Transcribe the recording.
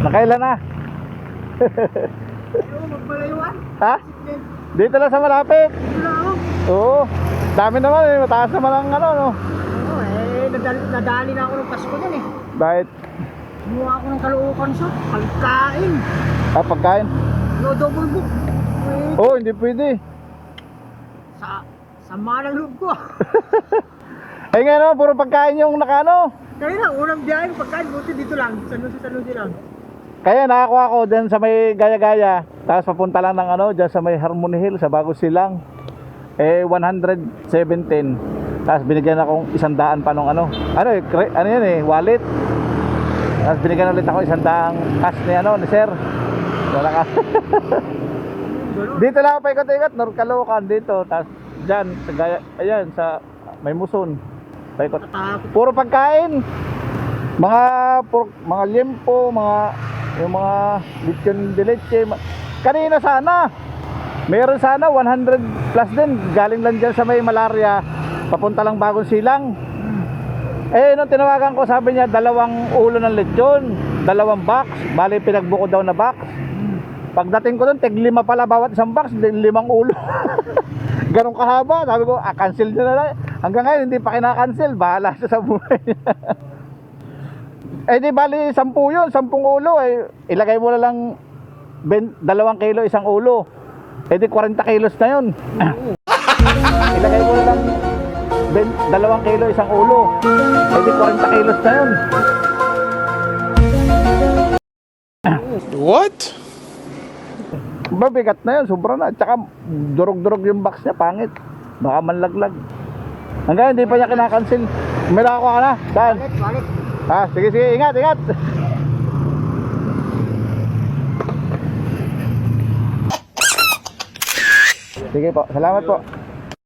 Nakailan na? Ayaw mo magmalayuan? Ha? Dito lang sa malapit. Dito na ako. Oo. Dami naman eh. Mataas naman ang ano, no? Oo nadali na ako ng Pasko dyan eh. Bakit? Kumuha ako ng Caloocan sa pagkain. Ah, pagkain? No double book. Oo, hindi pwede. Sama ng loob ko. Eh nga naman, puro pagkain yung nakano. Kaya na, unang biyahe ng pagkain, buti dito lang. Sa Sanusi lang. Kaya nakakuha ko dyan sa may gaya-gaya. Tapos papunta lang ng ano, dyan sa may Harmony Hill, sa Bagos Silang. Eh, 117. Tapos binigyan akong 100 pa nung ano. Ano eh, ano yan eh, wallet. Tapos binigyan ulit ako 100 cash ni ano, ni sir. Wala ka. Dito lang ako paikot-ikot, North Caloocan dito. Tapos dyan, sa gaya, ayan, sa may Muson. Paikot. Puro pagkain. Mga liempo, yung mga lechon de leche. Kanina sana meron sana 100 plus din. Galing lang dyan sa may Malaria, papunta lang Bagong Silang. Eh nung tinawagan ko, sabi niya 2 ulo ng lechon, 2 box. Bali pinagbuko daw na box. Pagdating ko doon, tig-5 pala bawat isang box, 5 ulo. Ganun kahaba. Sabi ko, cancel nyo na lang. Hanggang ngayon hindi pa kinakancel. Bahala siya sa buhay. Eh di bali 10 yun, 10 ulo. Eh, ilagay mo na lang 2 kilo isang ulo. Eh di 40 kilos na yun. Ilagay mo na lang 2 kilo isang ulo. Eh di 40 kilos na yun. What? Mabigat na yun, sobra na. Tsaka durog-durog yung box niya, pangit. Baka manlaglag. Hanggang hindi pa niya kinakancel. May nakakuha ka na? Saan? Wallet. Ah, sige, ingat. Sige po, salamat po.